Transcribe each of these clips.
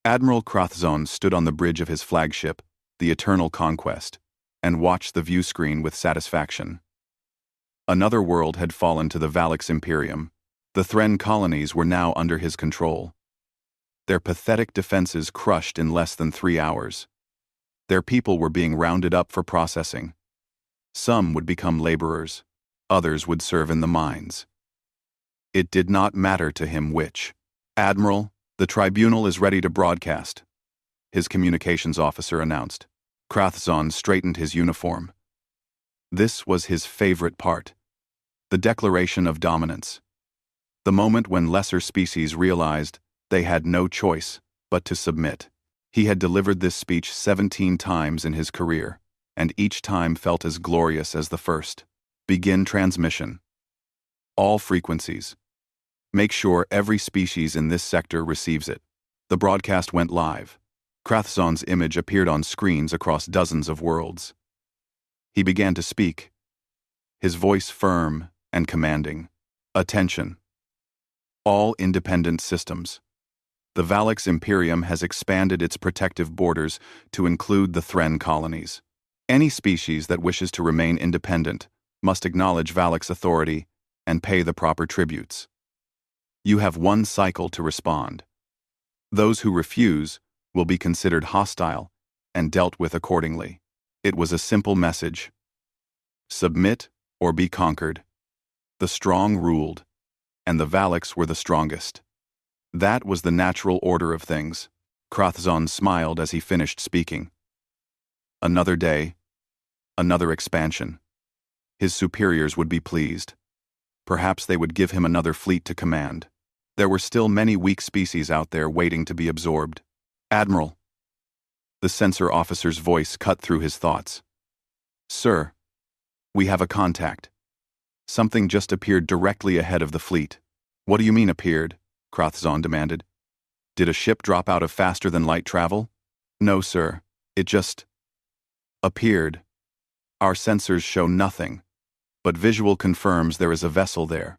Admiral Krathzon stood on the bridge of his flagship, the Eternal Conquest, and watched the view screen with satisfaction. Another world had fallen to the Valix Imperium. The Thren colonies were now under his control. Their pathetic defenses crushed in less than 3 hours. Their people were being rounded up for processing. Some would become laborers, others would serve in the mines. It did not matter to him which. "Admiral, the tribunal is ready to broadcast," his communications officer announced. Krathzon straightened his uniform. This was his favorite part. The declaration of dominance. The moment when lesser species realized they had no choice but to submit. He had delivered this speech 17 times in his career, and each time felt as glorious as the first. Begin transmission. All frequencies. Make sure every species in this sector receives it. The broadcast went live. Krathzon's image appeared on screens across dozens of worlds. He began to speak, his voice firm and commanding. "Attention. All independent systems. The Valix Imperium has expanded its protective borders to include the Thren colonies. Any species that wishes to remain independent must acknowledge Valix authority and pay the proper tributes. You have 1 cycle to respond. Those who refuse will be considered hostile and dealt with accordingly." It was a simple message. Submit or be conquered. The strong ruled, and the Valix were the strongest. That was the natural order of things. Krathzon smiled as he finished speaking. Another day, another expansion. His superiors would be pleased. Perhaps they would give him another fleet to command. There were still many weak species out there waiting to be absorbed. "Admiral." The censor officer's voice cut through his thoughts. "Sir, we have a contact. Something just appeared directly ahead of the fleet." "What do you mean appeared?" Krathzon demanded. "Did a ship drop out of faster-than-light travel?" "No, sir. It just appeared. Our sensors show nothing, but visual confirms there is a vessel there.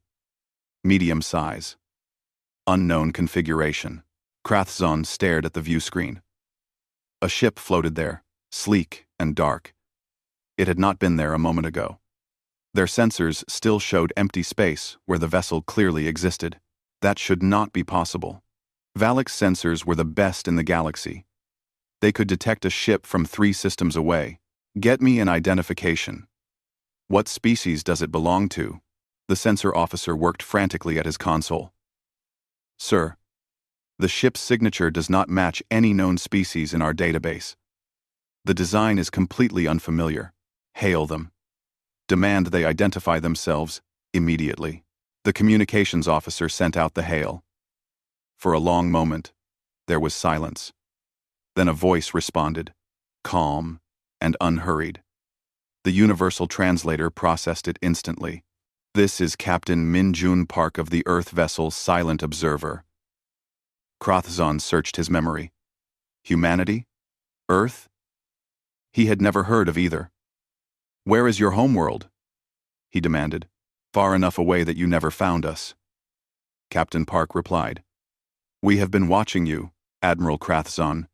Medium size. Unknown configuration." Krathzon stared at the view screen. A ship floated there, sleek and dark. It had not been there a moment ago. Their sensors still showed empty space where the vessel clearly existed. That should not be possible. Valix sensors were the best in the galaxy. They could detect a ship from 3 systems away. "Get me an identification. What species does it belong to?" The sensor officer worked frantically at his console. "Sir, the ship's signature does not match any known species in our database. The design is completely unfamiliar. Hail them. Demand they identify themselves immediately." The communications officer sent out the hail. For a long moment, there was silence. Then a voice responded, calm and unhurried. The universal translator processed it instantly. "This is Captain Min-Jun Park of the Earth vessel Silent Observer." Krathzon searched his memory. Humanity? Earth? He had never heard of either. "Where is your homeworld?" he demanded. "Far enough away that you never found us." Captain Park replied, "We have been watching you, Admiral Krathzon.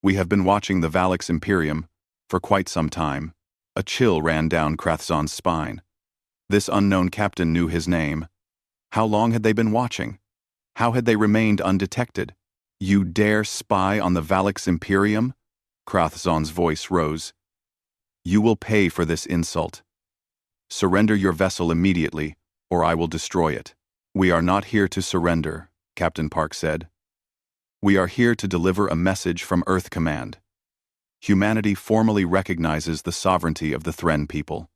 We have been watching the Valix Imperium for quite some time." A chill ran down Krathzon's spine. This unknown captain knew his name. How long had they been watching? How had they remained undetected? "You dare spy on the Valix Imperium?" Krathzon's voice rose. "You will pay for this insult. Surrender your vessel immediately, or I will destroy it." "We are not here to surrender," Captain Park said. "We are here to deliver a message from Earth Command. Humanity formally recognizes the sovereignty of the Thren people.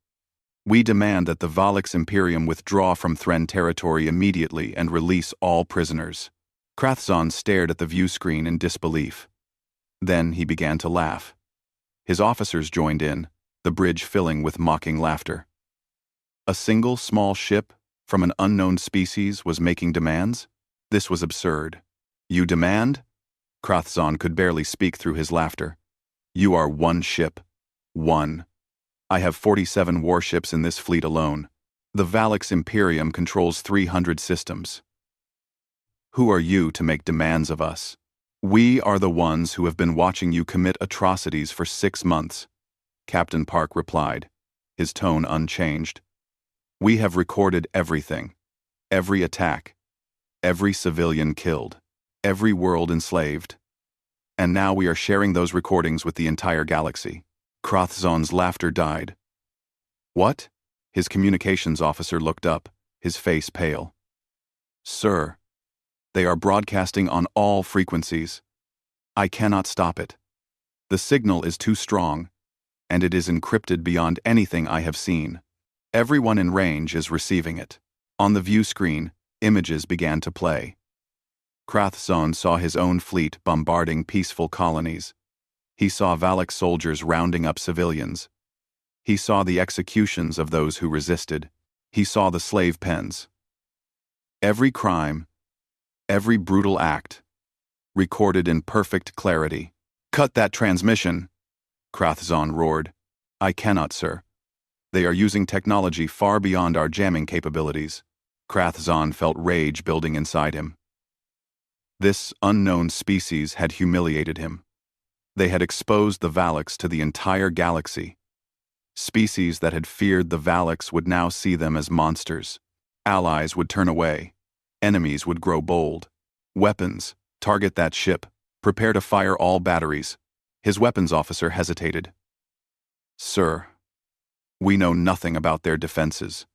We demand that the Valix Imperium withdraw from Thren territory immediately and release all prisoners." Krathzon stared at the view screen in disbelief. Then he began to laugh. His officers joined in, the bridge filling with mocking laughter. A single small ship from an unknown species was making demands? This was absurd. "You demand?" Krathzon could barely speak through his laughter. "You are 1 ship. 1. I have 47 warships in this fleet alone. The Valix Imperium controls 300 systems. Who are you to make demands of us? We are the ones who have been watching you commit atrocities for 6 months, Captain Park replied, his tone unchanged. We have recorded everything. Every attack. Every civilian killed. Every world enslaved. And now we are sharing those recordings with the entire galaxy. Krathzon's laughter died. What? His communications officer looked up, his face pale. Sir, they are broadcasting on all frequencies. I cannot stop it. The signal is too strong, and it is encrypted beyond anything I have seen. Everyone in range is receiving it. On the view screen, images began to play. Krathzon saw his own fleet bombarding peaceful colonies. He saw Valak soldiers rounding up civilians. He saw the executions of those who resisted. He saw the slave pens. Every crime, every brutal act, recorded in perfect clarity. Cut that transmission, Krathzon roared. I cannot, sir. They are using technology far beyond our jamming capabilities. Krathzon felt rage building inside him. This unknown species had humiliated him. They had exposed the Valaks to the entire galaxy. Species that had feared the Valaks would now see them as monsters. Allies would turn away. Enemies would grow bold. Weapons, target that ship. Prepare to fire all batteries. His weapons officer hesitated. Sir, we know nothing about their defenses.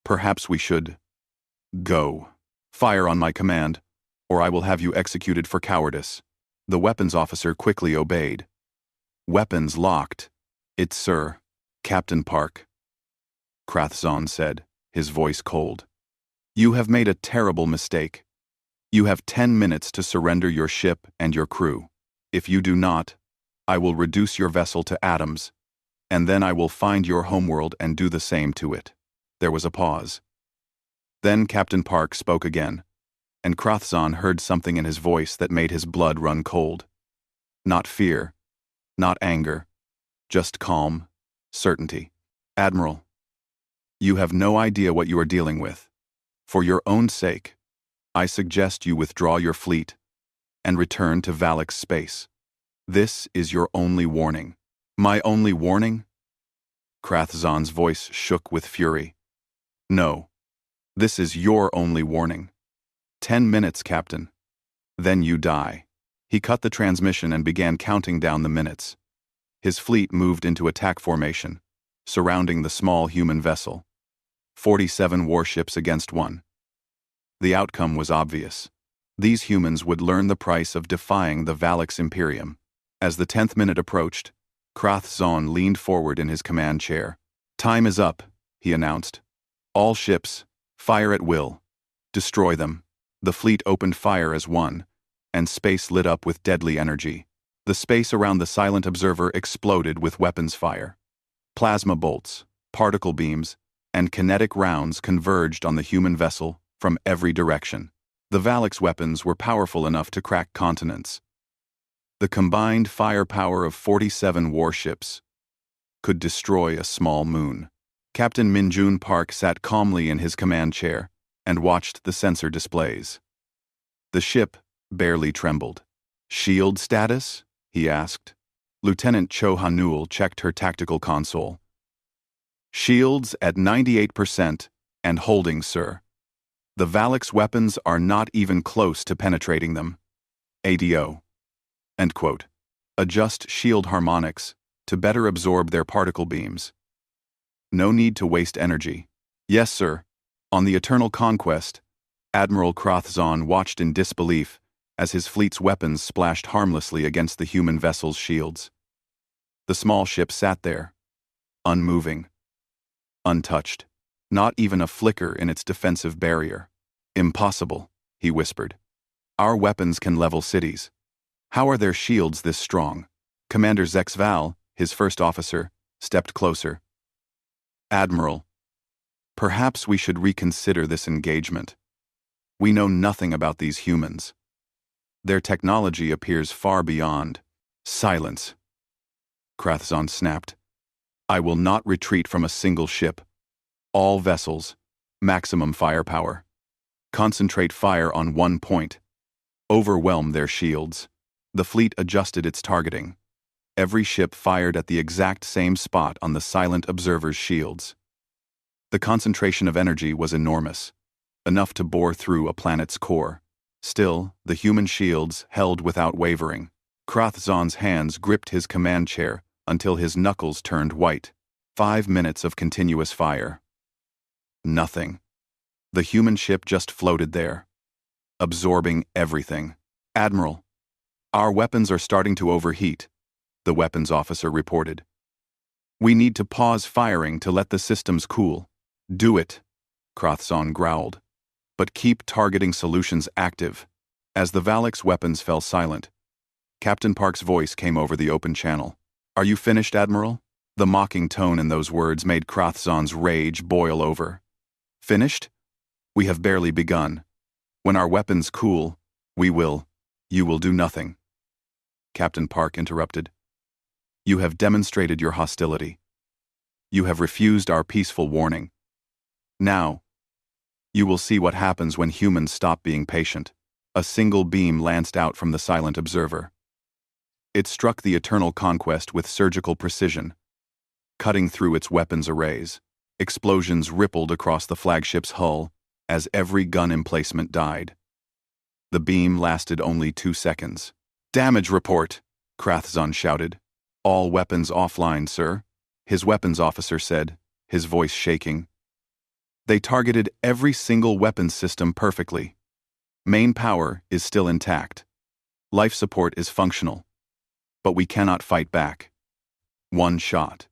Perhaps we should go. Fire on my command, or I will have you executed for cowardice. The weapons officer quickly obeyed. Weapons locked. It's Sir, Captain Park, Krathzon said, his voice cold. You have made a terrible mistake. You have 10 minutes to surrender your ship and your crew. If you do not, I will reduce your vessel to atoms, and then I will find your homeworld and do the same to it. There was a pause. Then Captain Park spoke again, and Krathzon heard something in his voice that made his blood run cold. Not fear, not anger, just calm, certainty. Admiral, you have no idea what you are dealing with. For your own sake, I suggest you withdraw your fleet and return to Valak space. This is your only warning. My only warning? Krathzon's voice shook with fury. No, this is your only warning. 10 minutes, Captain. Then you die. He cut the transmission and began counting down the minutes. His fleet moved into attack formation, surrounding the small human vessel. 47 warships against 1. The outcome was obvious. These humans would learn the price of defying the Valak's Imperium. As the 10th minute approached, Krathzon leaned forward in his command chair. Time is up, he announced. All ships, fire at will. Destroy them. The fleet opened fire as one, and space lit up with deadly energy. The space around the silent observer exploded with weapons fire. Plasma bolts, particle beams, and kinetic rounds converged on the human vessel from every direction. The Valak's weapons were powerful enough to crack continents. The combined firepower of 47 warships could destroy a small moon. Captain Minjun Park sat calmly in his command chair and watched the sensor displays. The ship barely trembled. Shield status? He asked. Lieutenant Cho Hanul checked her tactical console. Shields at 98% and holding, sir. The Valak's weapons are not even close to penetrating them. ADO. End quote. Adjust shield harmonics to better absorb their particle beams. No need to waste energy. Yes, sir. On the Eternal Conquest, Admiral Krathzon watched in disbelief as his fleet's weapons splashed harmlessly against the human vessel's shields. The small ship sat there, unmoving, untouched, not even a flicker in its defensive barrier. Impossible, he whispered. Our weapons can level cities. How are their shields this strong? Commander Zexval, his first officer, stepped closer. Admiral, perhaps we should reconsider this engagement. We know nothing about these humans. Their technology appears far beyond. Silence, Krathzon snapped. I will not retreat from a single ship. All vessels, maximum firepower. Concentrate fire on one point. overwhelmed their shields. The fleet adjusted its targeting. Every ship fired at the exact same spot on the silent observers' shields. The concentration of energy was enormous, enough to bore through a planet's core. Still, the human shields held without wavering. Krathzon's hands gripped his command chair until his knuckles turned white. 5 minutes of continuous fire. Nothing. The human ship just floated there, absorbing everything. "Admiral, our weapons are starting to overheat," the weapons officer reported. "We need to pause firing to let the systems cool." "Do it," Krathzon growled. "But keep targeting solutions active." As the Valak's weapons fell silent, Captain Park's voice came over the open channel. "Are you finished, Admiral?" The mocking tone in those words made Krathzon's rage boil over. "Finished? We have barely begun. When our weapons cool, you will do nothing." Captain Park interrupted. "You have demonstrated your hostility. You have refused our peaceful warning. Now, you will see what happens when humans stop being patient." A single beam lanced out from the silent observer. It struck the Eternal Conquest with surgical precision, cutting through its weapons arrays. Explosions rippled across the flagship's hull as every gun emplacement died. The beam lasted only 2 seconds. "Damage report," Krathzon shouted. "All weapons offline, sir," his weapons officer said, his voice shaking. "They targeted every single weapons system perfectly. Main power is still intact. Life support is functional. But we cannot fight back." One shot.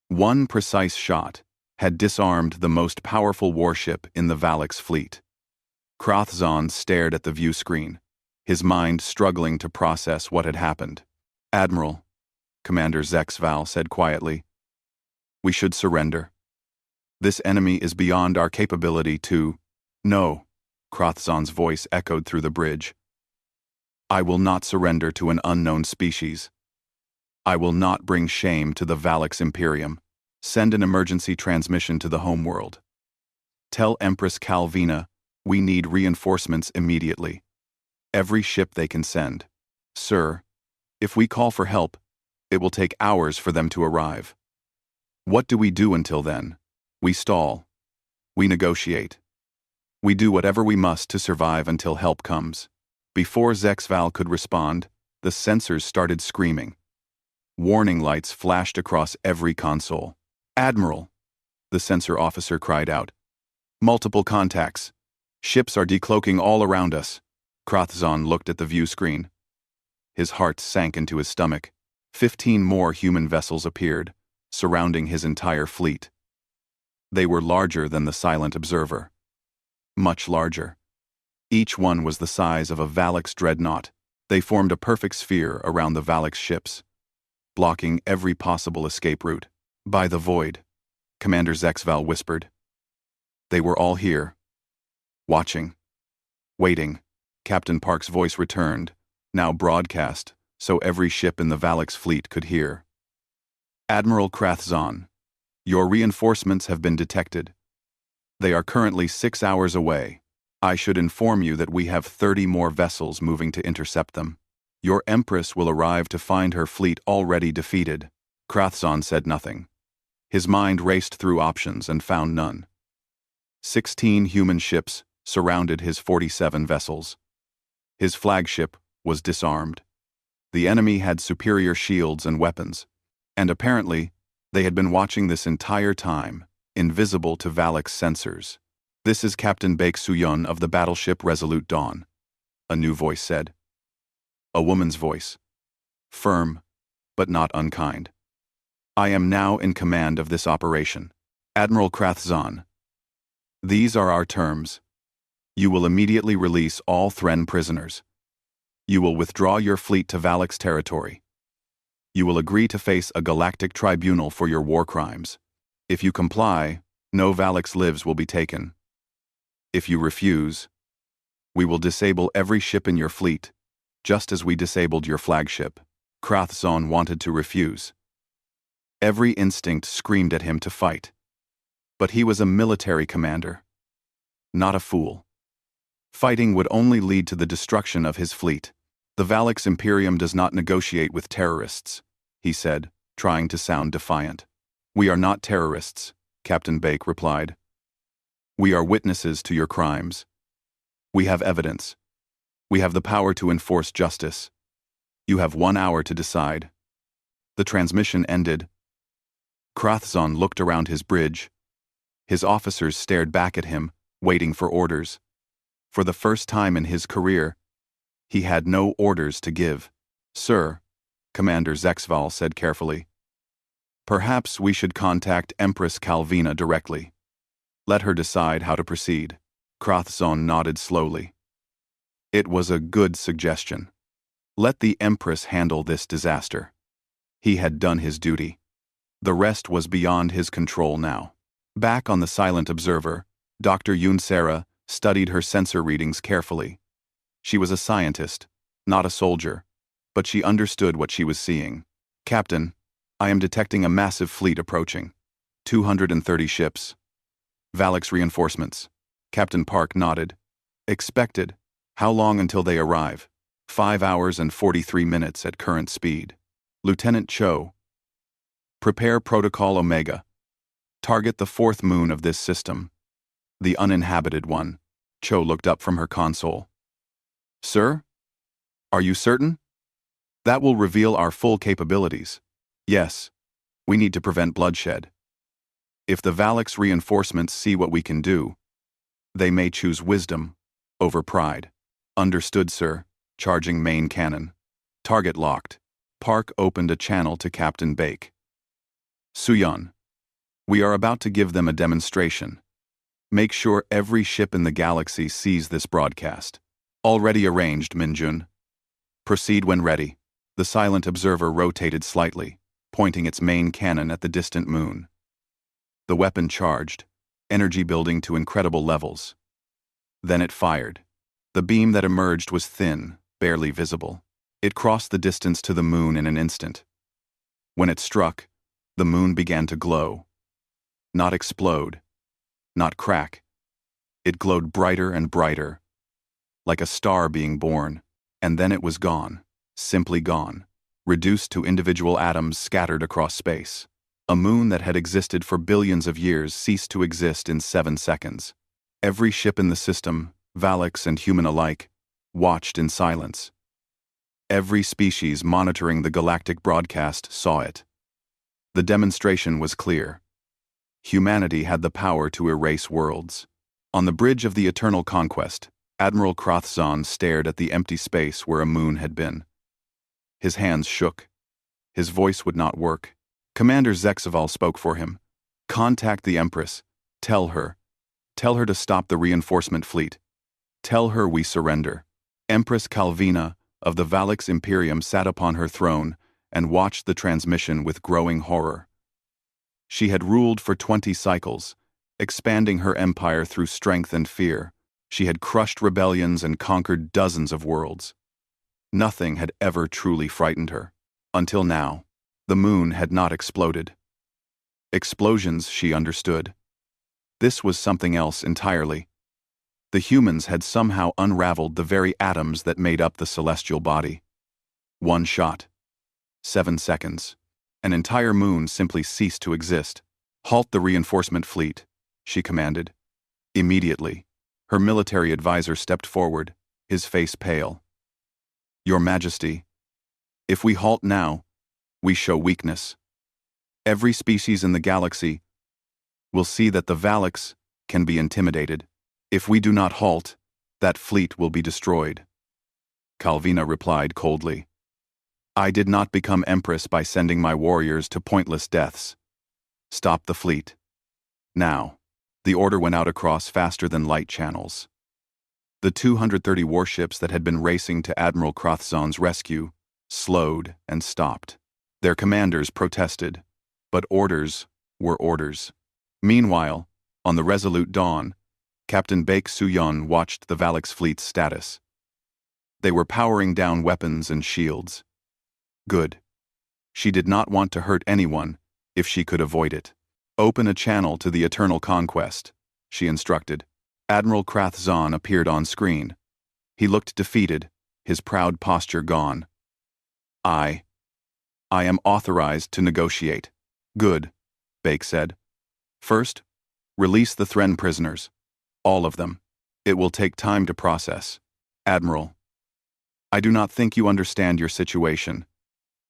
One precise shot had disarmed the most powerful warship in the Valak's fleet. Krathzon stared at the view screen, his mind struggling to process what had happened. "Admiral," Commander Zexval said quietly, "we should surrender. This enemy is beyond our capability to—" "No," Krathzon's voice echoed through the bridge. "I will not surrender to an unknown species. I will not bring shame to the Valak's Imperium. Send an emergency transmission to the homeworld. Tell Empress Calvina we need reinforcements immediately. Every ship they can send. Sir, if we call for help, it will take hours for them to arrive. What do we do until then? We stall. We negotiate. We do whatever we must to survive until help comes." Before Zexval could respond, the sensors started screaming. Warning lights flashed across every console. "Admiral," the sensor officer cried out. "Multiple contacts. Ships are decloaking all around us." Krathzon looked at the view screen. His heart sank into his stomach. 15 more human vessels appeared, surrounding his entire fleet. They were larger than the silent observer. Much larger. Each one was the size of a Valak's dreadnought. They formed a perfect sphere around the Valak's ships, blocking every possible escape route. "By the void," Commander Zexval whispered. "They were all here. Watching. Waiting." Captain Park's voice returned, now broadcast, so every ship in the Valak's fleet could hear. "Admiral Krathzon, your reinforcements have been detected. They are currently 6 hours away. I should inform you that we have 30 more vessels moving to intercept them. Your Empress will arrive to find her fleet already defeated." Krathzon said nothing. His mind raced through options and found none. 16 human ships surrounded his 47 vessels. His flagship was disarmed. The enemy had superior shields and weapons, and apparently they had been watching this entire time, invisible to Valak's sensors. "This is Captain Baek Suyeon of the battleship Resolute Dawn," a new voice said. A woman's voice. Firm, but not unkind. "I am now in command of this operation. Admiral Krathzon. These are our terms. You will immediately release all Thren prisoners. You will withdraw your fleet to Valak's territory. You will agree to face a galactic tribunal for your war crimes. If you comply, no Valak's lives will be taken. If you refuse, we will disable every ship in your fleet, just as we disabled your flagship." Krathzon wanted to refuse. Every instinct screamed at him to fight. But he was a military commander, not a fool. Fighting would only lead to the destruction of his fleet. The Valix Imperium does not negotiate with terrorists, he said, trying to sound defiant. We are not terrorists, Captain Bake replied. We are witnesses to your crimes. We have evidence. We have the power to enforce justice. You have 1 hour to decide. The transmission ended. Krathzon looked around his bridge. His officers stared back at him, waiting for orders. For the first time in his career, he had no orders to give. Sir, Commander Zexval said carefully, perhaps we should contact Empress Calvina directly. Let her decide how to proceed. Krathzon nodded slowly. It was a good suggestion. Let the Empress handle this disaster. He had done his duty. The rest was beyond his control now. Back on the Silent Observer, Dr. Yunsera studied her sensor readings carefully. She was a scientist, not a soldier, but she understood what she was seeing. Captain, I am detecting a massive fleet approaching. 230 ships. Valix reinforcements. Captain Park nodded. Expected. How long until they arrive? 5 hours and 43 minutes at current speed. Lieutenant Cho. Prepare Protocol Omega. Target the 4th moon of this system. The uninhabited one. Cho looked up from her console. Sir? Are you certain? That will reveal our full capabilities. Yes. We need to prevent bloodshed. If the Valix reinforcements see what we can do, they may choose wisdom over pride. Understood, sir. Charging main cannon. Target locked. Park opened a channel to Captain Bake. Suyon. We are about to give them a demonstration. Make sure every ship in the galaxy sees this broadcast. Already arranged, Minjun. Proceed when ready. The Silent Observer rotated slightly, pointing its main cannon at the distant moon. The weapon charged, energy building to incredible levels. Then it fired. The beam that emerged was thin, barely visible. It crossed the distance to the moon in an instant. When it struck, the moon began to glow. Not explode. Not crack. It glowed brighter and brighter, like a star being born, and then it was gone, simply gone, reduced to individual atoms scattered across space. A moon that had existed for billions of years ceased to exist in 7 seconds. Every ship in the system, Valix and human alike, watched in silence. Every species monitoring the galactic broadcast saw it. The demonstration was clear. Humanity had the power to erase worlds. On the bridge of the Eternal Conquest, Admiral Krathzon stared at the empty space where a moon had been. His hands shook. His voice would not work. Commander Zexval spoke for him. Contact the Empress. Tell her. Tell her to stop the reinforcement fleet. Tell her we surrender. Empress Calvina of the Valix Imperium sat upon her throne and watched the transmission with growing horror. She had ruled for 20 cycles, expanding her empire through strength and fear. She had crushed rebellions and conquered dozens of worlds. Nothing had ever truly frightened her. Until now, the moon had not exploded. Explosions, she understood. This was something else entirely. The humans had somehow unraveled the very atoms that made up the celestial body. 1 shot. 7 seconds. An entire moon simply ceased to exist. Halt the reinforcement fleet, she commanded. Immediately, her military advisor stepped forward, his face pale. Your Majesty, if we halt now, we show weakness. Every species in the galaxy will see that the Valix can be intimidated. If we do not halt, that fleet will be destroyed. Calvina replied coldly. I did not become Empress by sending my warriors to pointless deaths. Stop the fleet. Now. The order went out across faster than light channels. The 230 warships that had been racing to Admiral Krathzon's rescue slowed and stopped. Their commanders protested, but orders were orders. Meanwhile, on the Resolute Dawn, Captain Bake Suyon watched the Valix fleet's status. They were powering down weapons and shields. Good. She did not want to hurt anyone if she could avoid it. Open a channel to the Eternal Conquest, she instructed. Admiral Krathzon appeared on screen. He looked defeated, his proud posture gone. I am authorized to negotiate. Good, Bake said. First, release the Thren prisoners. All of them. It will take time to process. Admiral, I do not think you understand your situation.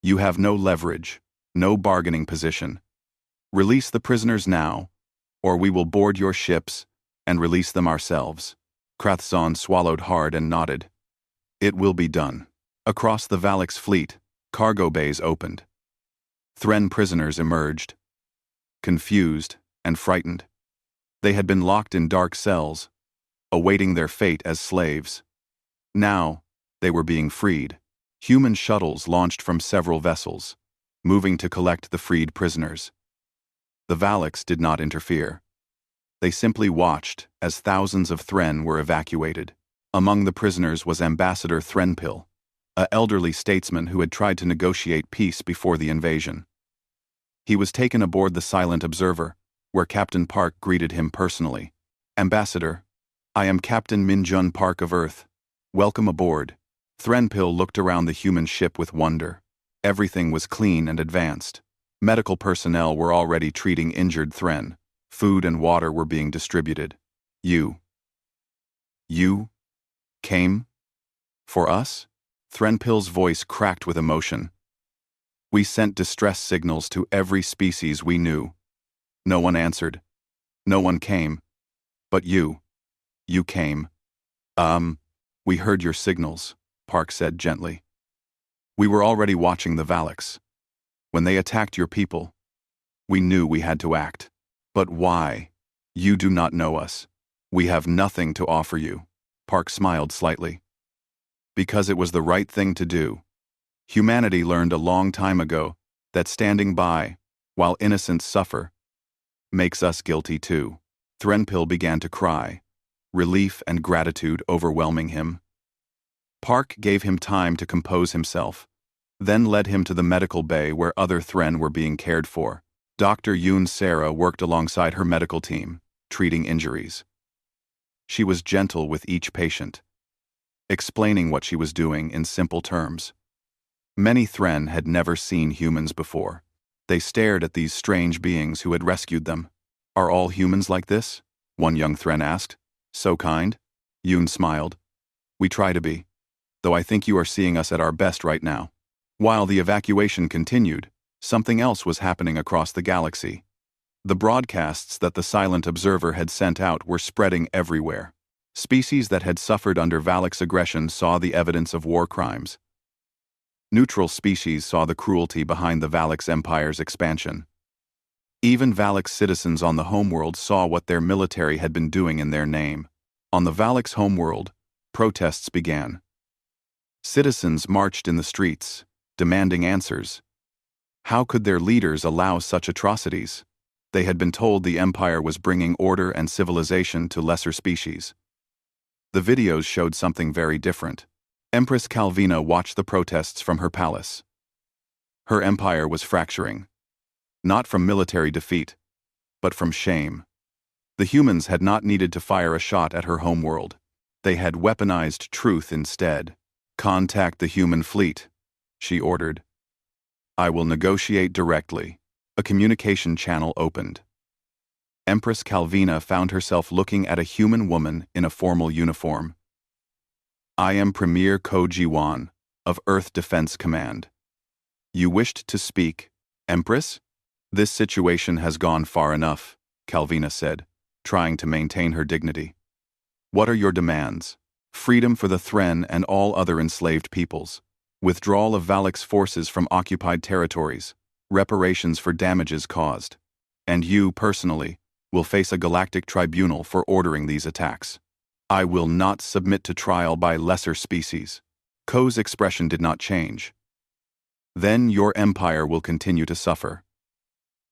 You have no leverage, no bargaining position. Release the prisoners now, or we will board your ships and release them ourselves. Krathzon swallowed hard and nodded. It will be done. Across the Valix fleet, cargo bays opened. Thren prisoners emerged. Confused and frightened. They had been locked in dark cells, awaiting their fate as slaves. Now, they were being freed. Human shuttles launched from several vessels, moving to collect the freed prisoners. The Valix did not interfere. They simply watched as thousands of Thren were evacuated. Among the prisoners was Ambassador Threnpil, an elderly statesman who had tried to negotiate peace before the invasion. He was taken aboard the Silent Observer, where Captain Park greeted him personally. Ambassador, I am Captain Minjun Park of Earth. Welcome aboard. Threnpil looked around the human ship with wonder. Everything was clean and advanced. Medical personnel were already treating injured Thren. Food and water were being distributed. You came? For us? Threnpil's voice cracked with emotion. We sent distress signals to every species we knew. No one answered. No one came. But you came. We heard your signals, Park said gently. We were already watching the Valix. When they attacked your people, we knew we had to act. But why? You do not know us. We have nothing to offer you. Park smiled slightly. Because it was the right thing to do. Humanity learned a long time ago that standing by, while innocents suffer, makes us guilty too. Threnpil began to cry, relief and gratitude overwhelming him. Park gave him time to compose himself, then led him to the medical bay where other Thren were being cared for. Dr. Yoon Sarah worked alongside her medical team, treating injuries. She was gentle with each patient, explaining what she was doing in simple terms. Many Thren had never seen humans before. They stared at these strange beings who had rescued them. Are all humans like this? One young Thren asked. So kind? Yoon smiled. We try to be, though I think you are seeing us at our best right now. While the evacuation continued, something else was happening across the galaxy. The broadcasts that the Silent Observer had sent out were spreading everywhere. Species that had suffered under Valix aggression saw the evidence of war crimes. Neutral species saw the cruelty behind the Valix Empire's expansion. Even Valix citizens on the homeworld saw what their military had been doing in their name. On the Valix homeworld, protests began. Citizens marched in the streets, demanding answers. How could their leaders allow such atrocities? They had been told the Empire was bringing order and civilization to lesser species. The videos showed something very different. Empress Calvina watched the protests from her palace. Her empire was fracturing. Not from military defeat, but from shame. The humans had not needed to fire a shot at her homeworld. They had weaponized truth instead. Contact the human fleet, she ordered. I will negotiate directly. A communication channel opened. Empress Calvina found herself looking at a human woman in a formal uniform. I am Premier Ko Ji-wan, of Earth Defense Command. You wished to speak, Empress? This situation has gone far enough, Calvina said, trying to maintain her dignity. What are your demands? Freedom for the Thren and all other enslaved peoples. Withdrawal of Valix forces from occupied territories. Reparations for damages caused. And you, personally, will face a galactic tribunal for ordering these attacks. I will not submit to trial by lesser species. Ko's expression did not change. Then your empire will continue to suffer.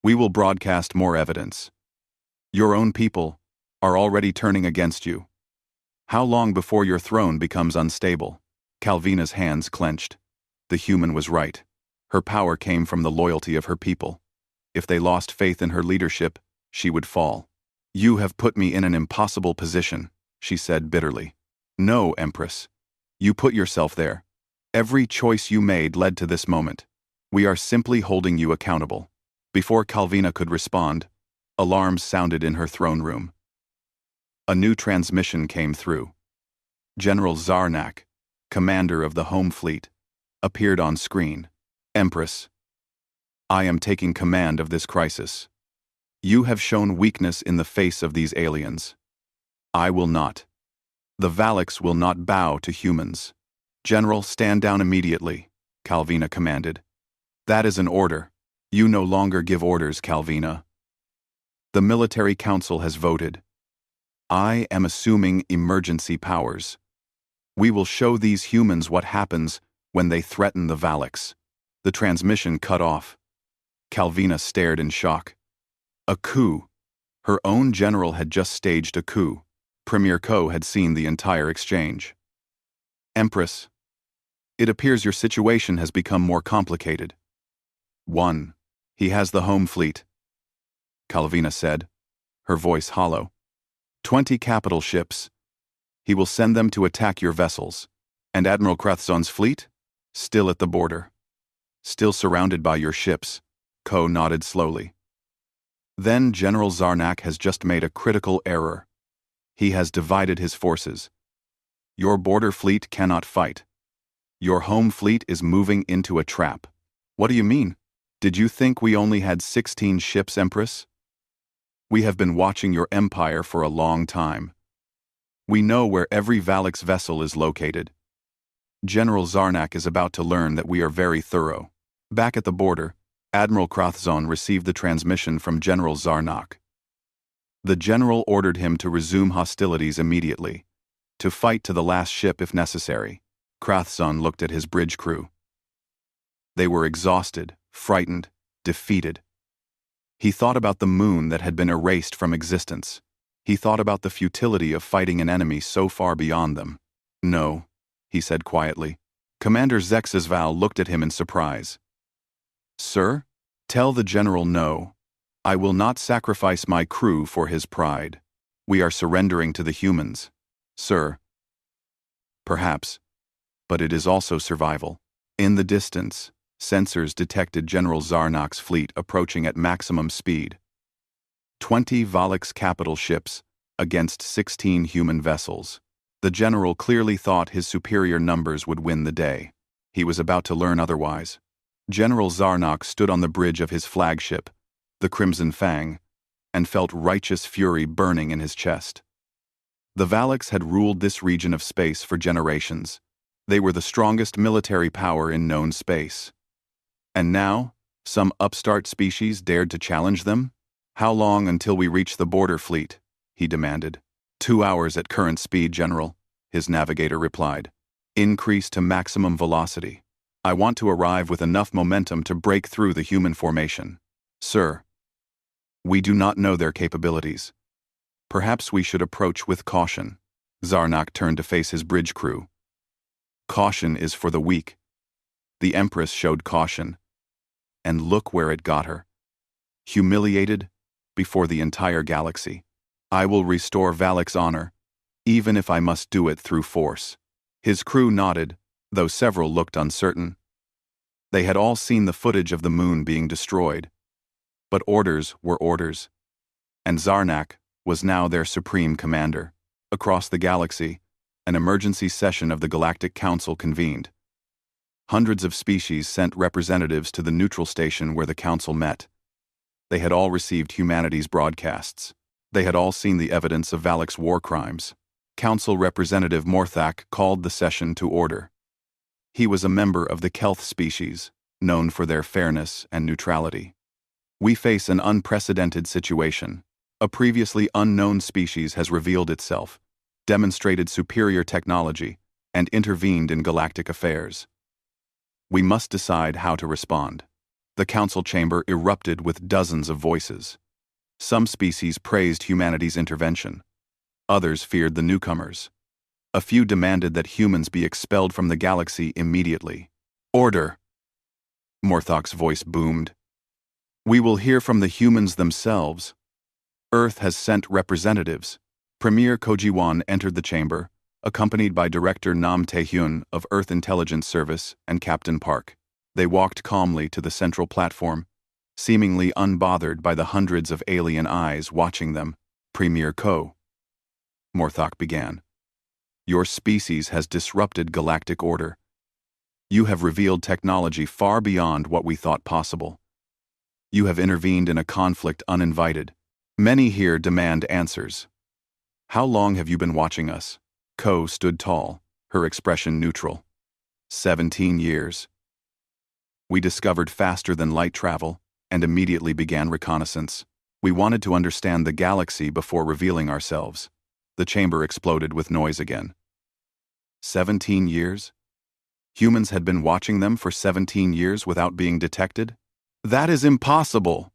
We will broadcast more evidence. Your own people are already turning against you. How long before your throne becomes unstable? Calvina's hands clenched. The human was right. Her power came from the loyalty of her people. If they lost faith in her leadership, she would fall. You have put me in an impossible position, she said bitterly. No, Empress. You put yourself there. Every choice you made led to this moment. We are simply holding you accountable. Before Calvina could respond, alarms sounded in her throne room. A new transmission came through. General Zarnak, commander of the Home Fleet, appeared on screen. Empress, I am taking command of this crisis. You have shown weakness in the face of these aliens. I will not. The Valaks will not bow to humans. General, stand down immediately, Calvina commanded. That is an order. You no longer give orders, Calvina. The military council has voted. I am assuming emergency powers. We will show these humans what happens when they threaten the Valaks. The transmission cut off. Calvina stared in shock. A coup. Her own general had just staged a coup. Premier Ko had seen the entire exchange. Empress, it appears your situation has become more complicated. 1. He has the home fleet, Calvina said, her voice hollow. 20 capital ships. He will send them to attack your vessels. And Admiral Krathzon's fleet? Still at the border. Still surrounded by your ships. Ko nodded slowly. Then General Zarnak has just made a critical error. He has divided his forces. Your border fleet cannot fight. Your home fleet is moving into a trap. What do you mean? Did you think we only had 16 ships, Empress? We have been watching your empire for a long time. We know where every Valak's vessel is located. General Zarnak is about to learn that we are very thorough. Back at the border, Admiral Krathzon received the transmission from General Zarnak. The general ordered him to resume hostilities immediately, to fight to the last ship if necessary. Krathzon looked at his bridge crew. They were exhausted, frightened, defeated. He thought about the moon that had been erased from existence. He thought about the futility of fighting an enemy so far beyond them. No, he said quietly. Commander Zexisval looked at him in surprise. Sir, tell the general no. I will not sacrifice my crew for his pride. We are surrendering to the humans. Sir. Perhaps. But it is also survival. In the distance, sensors detected General Zarnak's fleet approaching at maximum speed. 20 Valak's capital ships against 16 human vessels. The general clearly thought his superior numbers would win the day. He was about to learn otherwise. General Zarnak stood on the bridge of his flagship, the Crimson Fang, and felt righteous fury burning in his chest. The Valaks had ruled this region of space for generations. They were the strongest military power in known space. And now, some upstart species dared to challenge them? How long until we reach the border fleet? He demanded. 2 hours at current speed, General, his navigator replied. Increase to maximum velocity. I want to arrive with enough momentum to break through the human formation. Sir, we do not know their capabilities. Perhaps we should approach with caution. Zarnak turned to face his bridge crew. Caution is for the weak. The Empress showed caution. And look where it got her. Humiliated before the entire galaxy. I will restore Valak's honor, even if I must do it through force. His crew nodded, though several looked uncertain. They had all seen the footage of the moon being destroyed. But orders were orders. And Zarnak was now their supreme commander. Across the galaxy, an emergency session of the Galactic Council convened. Hundreds of species sent representatives to the neutral station where the council met. They had all received humanity's broadcasts. They had all seen the evidence of Valak's war crimes. Council Representative Morthak called the session to order. He was a member of the Kelth species, known for their fairness and neutrality. We face an unprecedented situation. A previously unknown species has revealed itself, demonstrated superior technology, and intervened in galactic affairs. We must decide how to respond. The council chamber erupted with dozens of voices. Some species praised humanity's intervention. Others feared the newcomers. A few demanded that humans be expelled from the galaxy immediately. Order! Morthok's voice boomed. We will hear from the humans themselves. Earth has sent representatives. Premier Kojiwon entered the chamber, accompanied by Director Nam Tae-hyun of Earth Intelligence Service and Captain Park. They walked calmly to the central platform, seemingly unbothered by the hundreds of alien eyes watching them. Premier Ko, Morthok began. Your species has disrupted galactic order. You have revealed technology far beyond what we thought possible. You have intervened in a conflict uninvited. Many here demand answers. How long have you been watching us? Ko stood tall, her expression neutral. 17 years. We discovered faster than light travel and immediately began reconnaissance. We wanted to understand the galaxy before revealing ourselves. The chamber exploded with noise again. 17 years? Humans had been watching them for 17 years without being detected? That is impossible,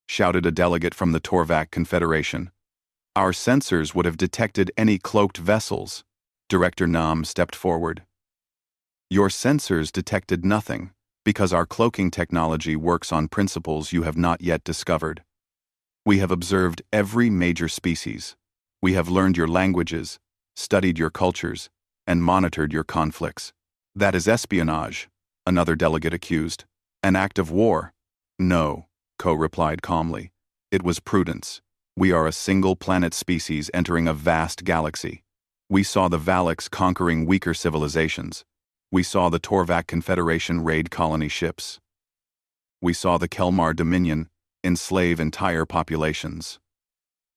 shouted a delegate from the Torvac Confederation. Our sensors would have detected any cloaked vessels. Director Nam stepped forward. Your sensors detected nothing, because our cloaking technology works on principles you have not yet discovered. We have observed every major species. We have learned your languages, studied your cultures, and monitored your conflicts. That is espionage, another delegate accused. An act of war. No, Ko replied calmly. It was prudence. We are a single-planet species entering a vast galaxy. We saw the Valaks conquering weaker civilizations. We saw the Torvac Confederation raid colony ships. We saw the Kelmar Dominion enslave entire populations.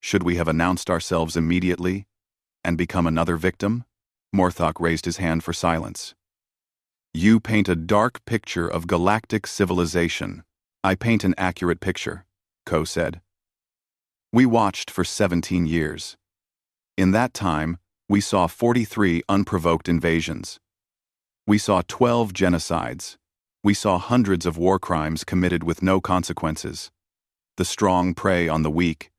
Should we have announced ourselves immediately and become another victim? Morthok raised his hand for silence. You paint a dark picture of galactic civilization. I paint an accurate picture, Ko said. We watched for 17 years. In that time, we saw 43 unprovoked invasions. We saw 12 genocides. We saw hundreds of war crimes committed with no consequences. The strong prey on the weak,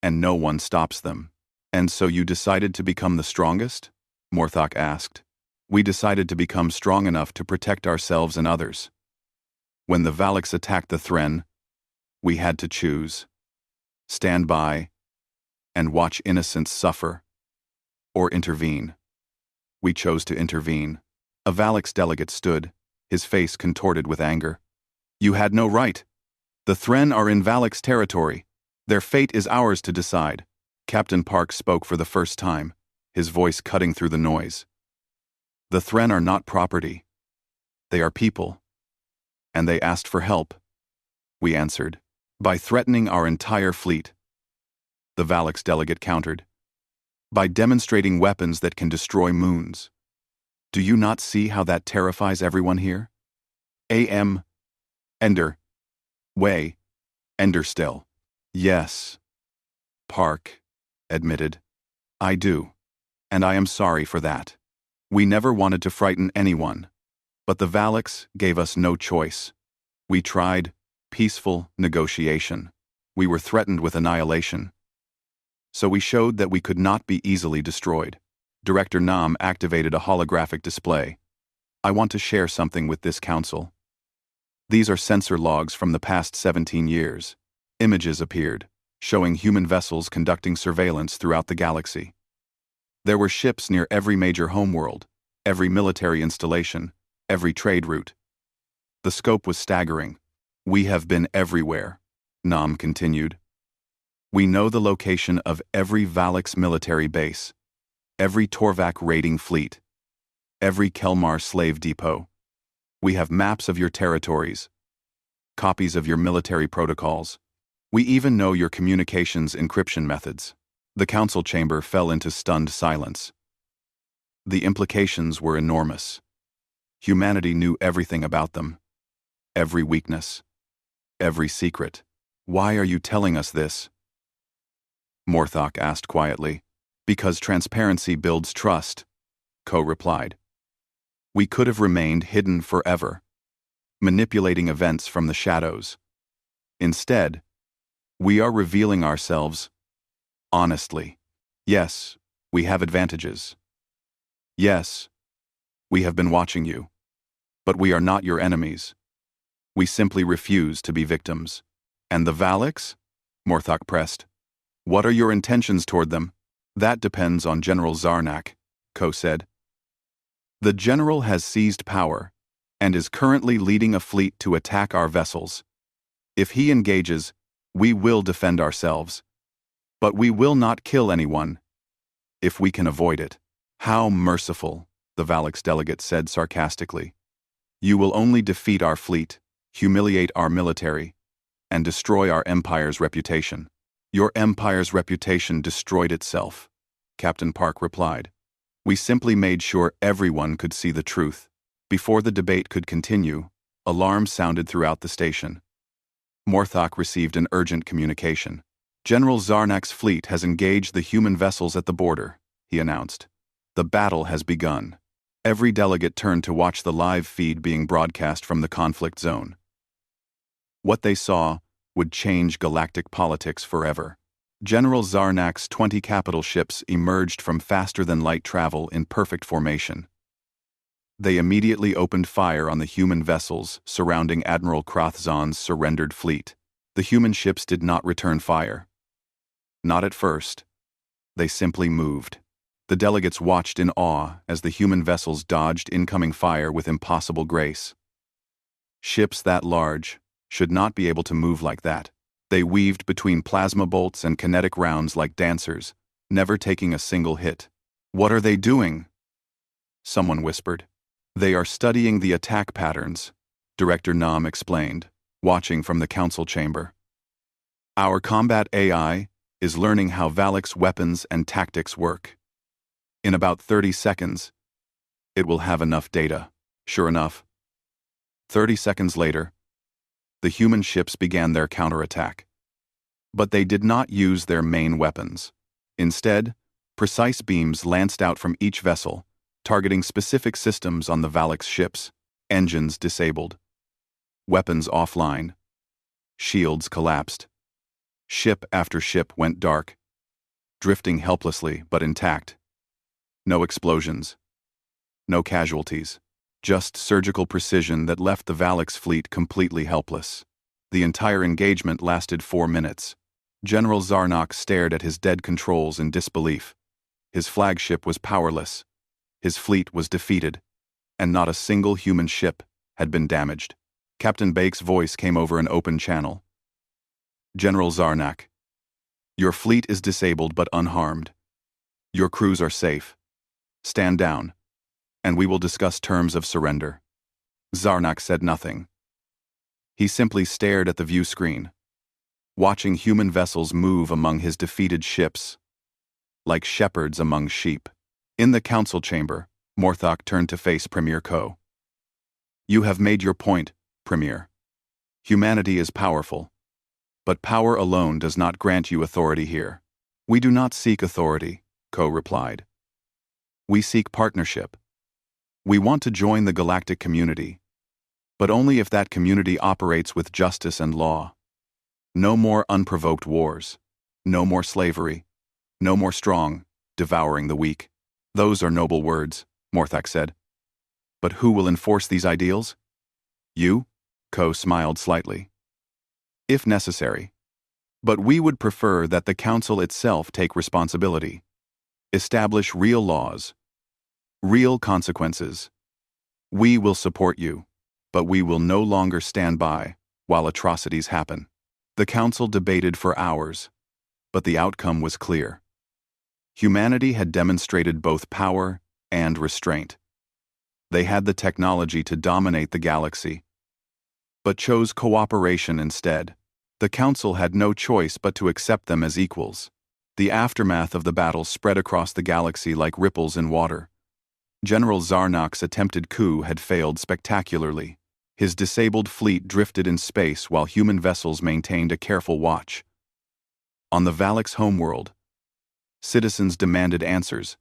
and no one stops them. And so you decided to become the strongest? Morthok asked. We decided to become strong enough to protect ourselves and others. When the Valaks attacked the Thren, we had to choose. Stand by and watch innocents suffer, or intervene. We chose to intervene. A Valaks delegate stood, his face contorted with anger. You had no right. The Thren are in Valaks territory. Their fate is ours to decide. Captain Park spoke for the first time, his voice cutting through the noise. The Thren are not property. They are people. And they asked for help. We answered, by threatening our entire fleet. The Valaks delegate countered, by demonstrating weapons that can destroy moons. Do you not see how that terrifies everyone here? A.M. Ender. Way. Ender still. Yes. Park admitted. I do. And I am sorry for that. We never wanted to frighten anyone. But the Valaks gave us no choice. We tried peaceful negotiation. We were threatened with annihilation. So we showed that we could not be easily destroyed. Director Nam activated a holographic display. I want to share something with this council. These are sensor logs from the past 17 years. Images appeared, showing human vessels conducting surveillance throughout the galaxy. There were ships near every major homeworld, every military installation, every trade route. The scope was staggering. We have been everywhere, Nam continued. We know the location of every Valaks military base, every Torvac raiding fleet, every Kelmar slave depot. We have maps of your territories, copies of your military protocols. We even know your communications encryption methods. The council chamber fell into stunned silence. The implications were enormous. Humanity knew everything about them. Every weakness. Every secret. Why are you telling us this? Morthok asked quietly. Because transparency builds trust, Ko replied. We could have remained hidden forever, manipulating events from the shadows. Instead, we are revealing ourselves honestly. Yes, we have advantages. Yes, we have been watching you. But we are not your enemies. We simply refuse to be victims. And the Valaks? Morthok pressed. What are your intentions toward them? That depends on General Zarnak, Ko said. The general has seized power and is currently leading a fleet to attack our vessels. If he engages, we will defend ourselves. But we will not kill anyone, if we can avoid it. How merciful, the Valix delegate said sarcastically. You will only defeat our fleet, humiliate our military, and destroy our empire's reputation. Your empire's reputation destroyed itself, Captain Park replied. We simply made sure everyone could see the truth. Before the debate could continue, alarms sounded throughout the station. Morthok received an urgent communication. General Zarnak's fleet has engaged the human vessels at the border, he announced. The battle has begun. Every delegate turned to watch the live feed being broadcast from the conflict zone. What they saw would change galactic politics forever. General Zarnak's 20 capital ships emerged from faster-than-light travel in perfect formation. They immediately opened fire on the human vessels surrounding Admiral Krothzon's surrendered fleet. The human ships did not return fire. Not at first. They simply moved. The delegates watched in awe as the human vessels dodged incoming fire with impossible grace. Ships that large should not be able to move like that. They weaved between plasma bolts and kinetic rounds like dancers, never taking a single hit. What are they doing? Someone whispered. They are studying the attack patterns, Director Nam explained, watching from the council chamber. Our combat AI is learning how Valix weapons and tactics work. In about 30 seconds, it will have enough data. Sure enough, 30 seconds later, the human ships began their counterattack. But they did not use their main weapons. Instead, precise beams lanced out from each vessel, targeting specific systems on the Valix ships, engines disabled, weapons offline, shields collapsed. Ship after ship went dark, drifting helplessly but intact. No explosions, no casualties, just surgical precision that left the Valix fleet completely helpless. The entire engagement lasted 4 minutes. General Zarnak stared at his dead controls in disbelief. His flagship was powerless. His fleet was defeated, and not a single human ship had been damaged. Captain Bake's voice came over an open channel. General Zarnak, your fleet is disabled but unharmed. Your crews are safe. Stand down, and we will discuss terms of surrender. Zarnak said nothing. He simply stared at the view screen, watching human vessels move among his defeated ships, like shepherds among sheep. In the council chamber, Morthok turned to face Premier Ko. You have made your point, Premier. Humanity is powerful, but power alone does not grant you authority here. We do not seek authority, Ko replied. We seek partnership. We want to join the galactic community, but only if that community operates with justice and law. No more unprovoked wars. No more slavery. No more strong, devouring the weak. Those are noble words, Morthok said. But who will enforce these ideals? You? Ko smiled slightly. If necessary. But we would prefer that the council itself take responsibility. Establish real laws. Real consequences. We will support you, but we will no longer stand by while atrocities happen. The council debated for hours, but the outcome was clear. Humanity had demonstrated both power and restraint. They had the technology to dominate the galaxy, but chose cooperation instead. The council had no choice but to accept them as equals. The aftermath of the battle spread across the galaxy like ripples in water. General Zarnak's attempted coup had failed spectacularly. His disabled fleet drifted in space while human vessels maintained a careful watch. On the Valix homeworld, citizens demanded answers.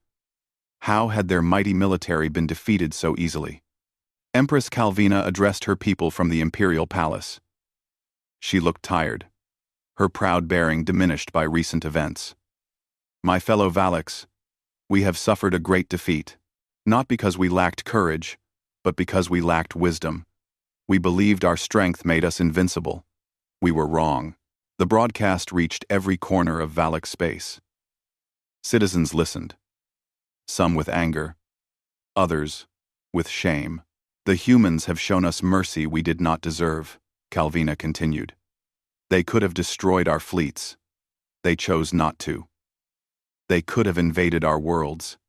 How had their mighty military been defeated so easily? Empress Calvina addressed her people from the imperial palace. She looked tired, her proud bearing diminished by recent events. My fellow Valix, we have suffered a great defeat, not because we lacked courage, but because we lacked wisdom. We believed our strength made us invincible. We were wrong. The broadcast reached every corner of Valak space. Citizens listened, some with anger, others with shame. The humans have shown us mercy we did not deserve, Calvina continued. They could have destroyed our fleets. They chose not to. They could have invaded our worlds.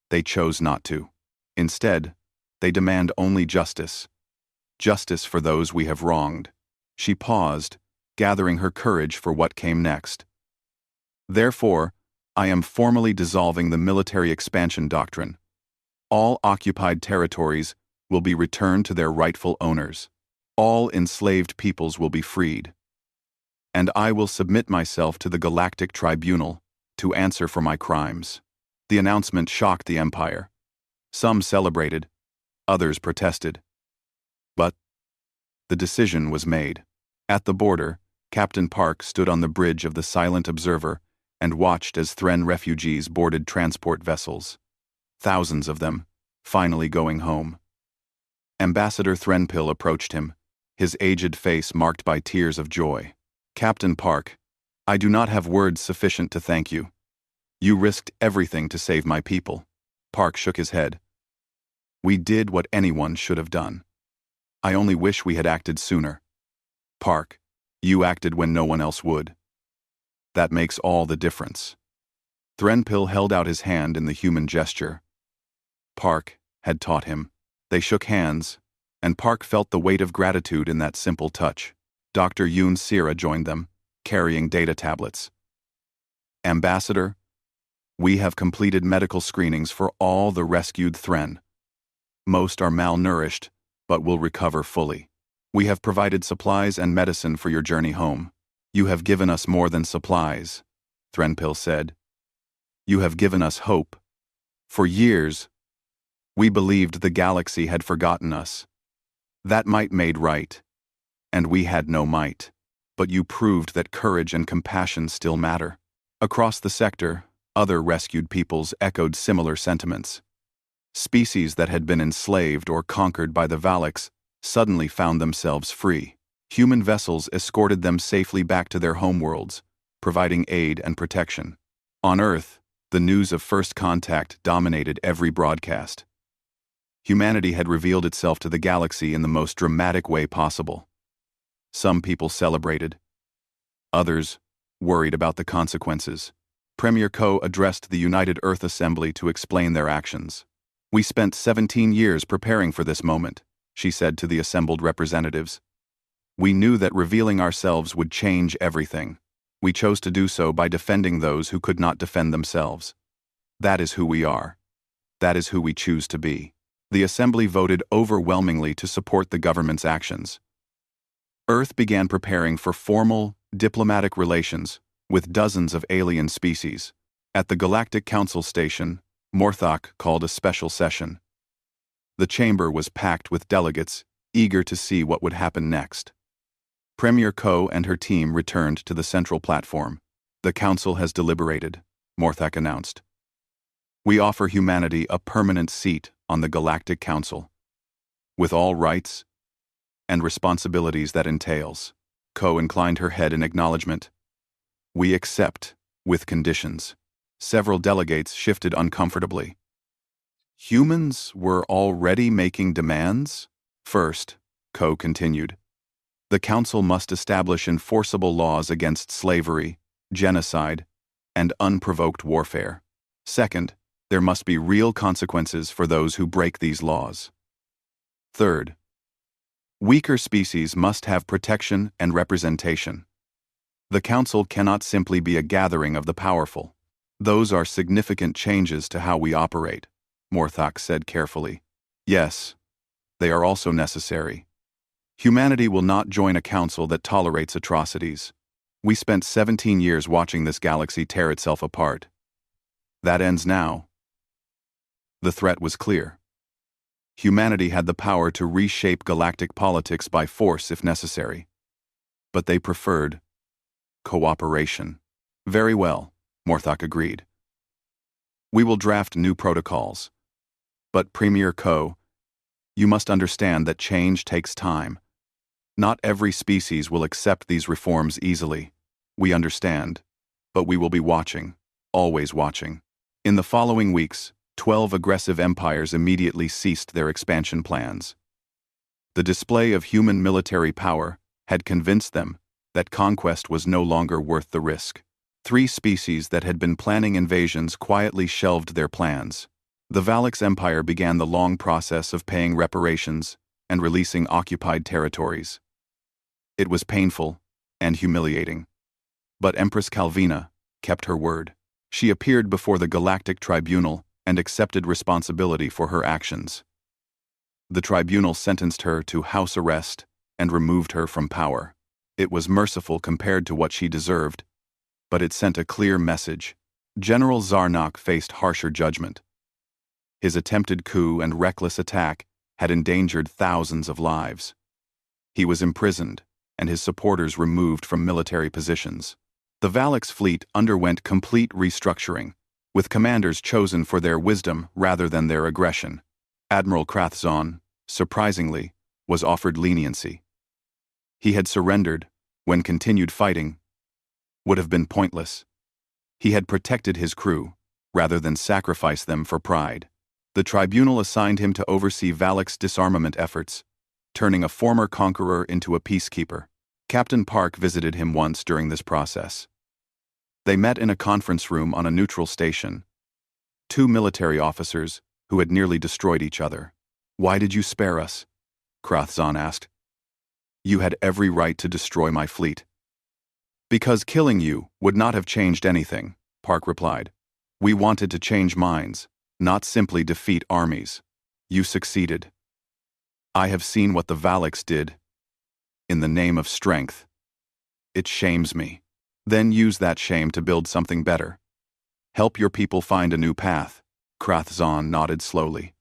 They chose not to. Instead, they demand only justice. Justice for those we have wronged. She paused, gathering her courage for what came next. Therefore, I am formally dissolving the military expansion doctrine. All occupied territories will be returned to their rightful owners. All enslaved peoples will be freed. And I will submit myself to the Galactic Tribunal to answer for my crimes. The announcement shocked the Empire. Some celebrated, others protested. But the decision was made. At the border, Captain Park stood on the bridge of the Silent Observer and watched as Thren refugees boarded transport vessels. Thousands of them, finally going home. Ambassador Threnpil approached him, his aged face marked by tears of joy. Captain Park, I do not have words sufficient to thank you. You risked everything to save my people. Park shook his head. We did what anyone should have done. I only wish we had acted sooner. Park, you acted when no one else would. That makes all the difference. Threnpil held out his hand in the human gesture. Park had taught him. They shook hands, and Park felt the weight of gratitude in that simple touch. Dr. Yoon Sira joined them, carrying data tablets. Ambassador, we have completed medical screenings for all the rescued Thren. Most are malnourished, but will recover fully. We have provided supplies and medicine for your journey home. You have given us more than supplies, Threnpil said. You have given us hope. For years, we believed the galaxy had forgotten us. That might made right, and we had no might. But you proved that courage and compassion still matter. Across the sector, other rescued peoples echoed similar sentiments. Species that had been enslaved or conquered by the Valaks suddenly found themselves free. Human vessels escorted them safely back to their homeworlds, providing aid and protection. On Earth, the news of first contact dominated every broadcast. Humanity had revealed itself to the galaxy in the most dramatic way possible. Some people celebrated. Others worried about the consequences. Premier Ko addressed the United Earth Assembly to explain their actions. We spent 17 years preparing for this moment, she said to the assembled representatives. We knew that revealing ourselves would change everything. We chose to do so by defending those who could not defend themselves. That is who we are. That is who we choose to be. The Assembly voted overwhelmingly to support the government's actions. Earth began preparing for formal, diplomatic relations with dozens of alien species. At the Galactic Council Station, Morthok called a special session. The chamber was packed with delegates, eager to see what would happen next. Premier Ko and her team returned to the central platform. The Council has deliberated, Morthok announced. We offer humanity a permanent seat on the Galactic Council, with all rights and responsibilities that entails. Ko inclined her head in acknowledgement. We accept, with conditions. Several delegates shifted uncomfortably. Humans were already making demands? First, Ko continued, the Council must establish enforceable laws against slavery, genocide, and unprovoked warfare. Second, there must be real consequences for those who break these laws. Third, weaker species must have protection and representation. The Council cannot simply be a gathering of the powerful. Those are significant changes to how we operate, Morthok said carefully. Yes, they are also necessary. Humanity will not join a council that tolerates atrocities. We spent 17 years watching this galaxy tear itself apart. That ends now. The threat was clear. Humanity had the power to reshape galactic politics by force if necessary. But they preferred cooperation. Very well, Morthok agreed. We will draft new protocols. But Premier Ko, you must understand that change takes time. Not every species will accept these reforms easily. We understand. But we will be watching. Always watching. In the following weeks, 12 aggressive empires immediately ceased their expansion plans. The display of human military power had convinced them that conquest was no longer worth the risk. 3 species that had been planning invasions quietly shelved their plans. The Valix Empire began the long process of paying reparations and releasing occupied territories. It was painful and humiliating. But Empress Calvina kept her word. She appeared before the Galactic Tribunal and accepted responsibility for her actions. The tribunal sentenced her to house arrest and removed her from power. It was merciful compared to what she deserved, but it sent a clear message. General Zarnak faced harsher judgment. His attempted coup and reckless attack had endangered thousands of lives. He was imprisoned, and his supporters removed from military positions. The Valix fleet underwent complete restructuring, with commanders chosen for their wisdom rather than their aggression. Admiral Krathzon, surprisingly, was offered leniency. He had surrendered when continued fighting would have been pointless. He had protected his crew, rather than sacrifice them for pride. The tribunal assigned him to oversee Valix disarmament efforts, turning a former conqueror into a peacekeeper. Captain Park visited him once during this process. They met in a conference room on a neutral station. 2 military officers who had nearly destroyed each other. "Why did you spare us?" Krathzon asked. "You had every right to destroy my fleet." "Because killing you would not have changed anything," Park replied. "We wanted to change minds, not simply defeat armies. You succeeded. I have seen what the Valix did. In the name of strength. It shames me. Then use that shame to build something better. Help your people find a new path." Krathzon nodded slowly.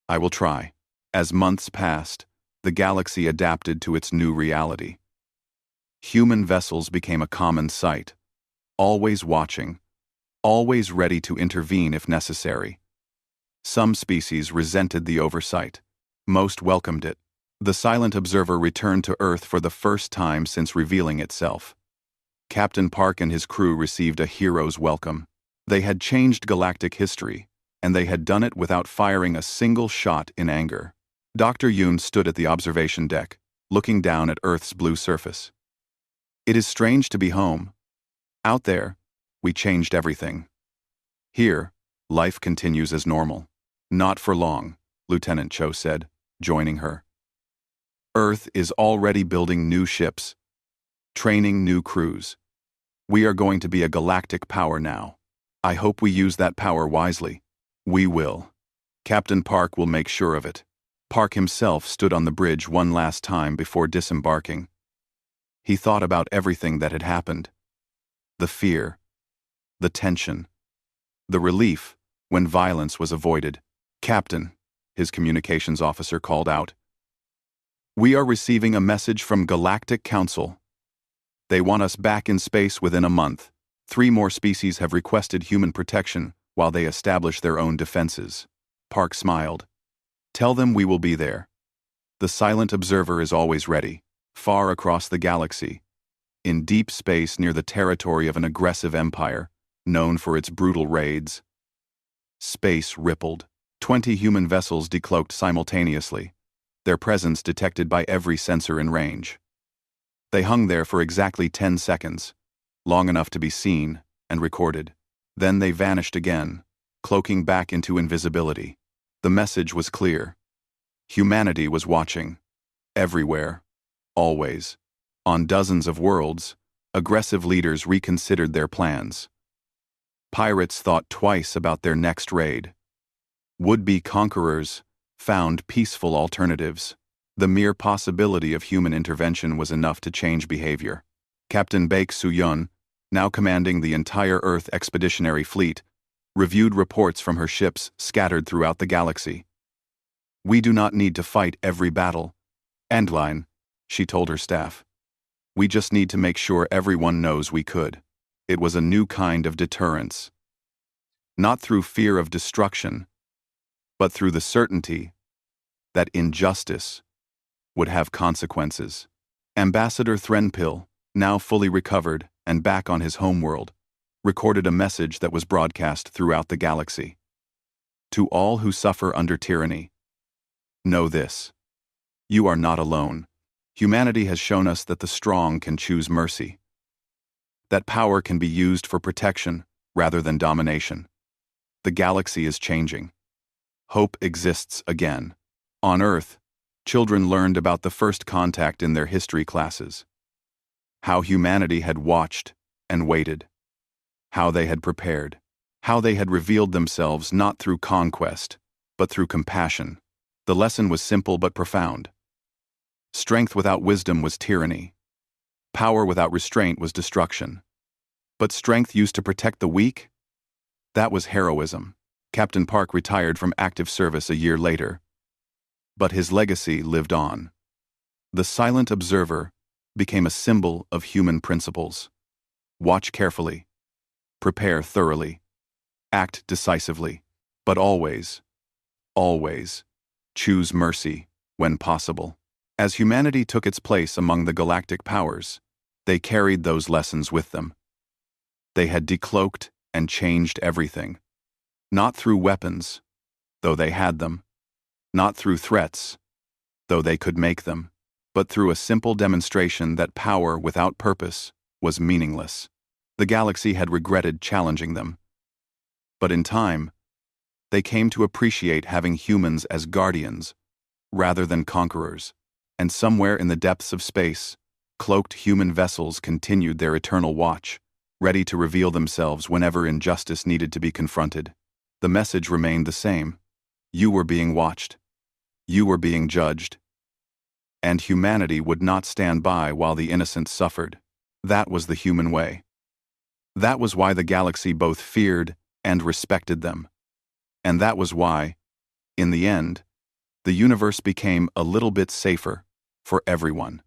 "I will try." As months passed, the galaxy adapted to its new reality. Human vessels became a common sight, always watching, always ready to intervene if necessary. Some species resented the oversight. Most welcomed it. The silent observer returned to Earth for the first time since revealing itself. Captain Park and his crew received a hero's welcome. They had changed galactic history, and they had done it without firing a single shot in anger. Dr. Yoon stood at the observation deck, looking down at Earth's blue surface. "It is strange to be home. Out there, we changed everything. Here, life continues as normal." "Not for long," Lieutenant Cho said, joining her. "Earth is already building new ships, training new crews. We are going to be a galactic power now. I hope we use that power wisely." "We will. Captain Park will make sure of it." Park himself stood on the bridge one last time before disembarking. He thought about everything that had happened. The fear, the tension, the relief when violence was avoided. "Captain," his communications officer called out, "we are receiving a message from Galactic Council. They want us back in space within a month. 3 more species have requested human protection while they establish their own defenses." Park smiled. "Tell them we will be there. The silent observer is always ready, far across the galaxy, in deep space near the territory of an aggressive empire, known for its brutal raids." Space rippled. 20 human vessels decloaked simultaneously, their presence detected by every sensor in range. They hung there for exactly 10 seconds, long enough to be seen and recorded. Then they vanished again, cloaking back into invisibility. The message was clear. Humanity was watching. Everywhere. Always. On dozens of worlds, aggressive leaders reconsidered their plans. Pirates thought twice about their next raid. Would-be conquerors found peaceful alternatives. The mere possibility of human intervention was enough to change behavior. Captain Baek Soo-yeon, now commanding the entire Earth Expeditionary Fleet, reviewed reports from her ships scattered throughout the galaxy. "We do not need to fight every battle, Endline," she told her staff. "We just need to make sure everyone knows we could." It was a new kind of deterrence. Not through fear of destruction, but through the certainty that injustice would have consequences. Ambassador Threnpil, now fully recovered, and back on his homeworld, recorded a message that was broadcast throughout the galaxy. To all who suffer under tyranny, know this: you are not alone. Humanity has shown us that the strong can choose mercy, that power can be used for protection rather than domination. The galaxy is changing. Hope exists again. On Earth, children learned about the first contact in their history classes. How humanity had watched and waited. How they had prepared. How they had revealed themselves not through conquest, but through compassion. The lesson was simple but profound. Strength without wisdom was tyranny. Power without restraint was destruction. But strength used to protect the weak? That was heroism. Captain Park retired from active service a year later. But his legacy lived on. The silent observer became a symbol of human principles. Watch carefully. Prepare thoroughly. Act decisively. But always, always, choose mercy when possible. As humanity took its place among the galactic powers, they carried those lessons with them. They had decloaked and changed everything. Not through weapons, though they had them. Not through threats, though they could make them, but through a simple demonstration that power without purpose was meaningless. The galaxy had regretted challenging them. But in time, they came to appreciate having humans as guardians rather than conquerors. And somewhere in the depths of space, cloaked human vessels continued their eternal watch, ready to reveal themselves whenever injustice needed to be confronted. The message remained the same. You were being watched. You were being judged. And humanity would not stand by while the innocent suffered. That was the human way. That was why the galaxy both feared and respected them. And that was why, in the end, the universe became a little bit safer for everyone.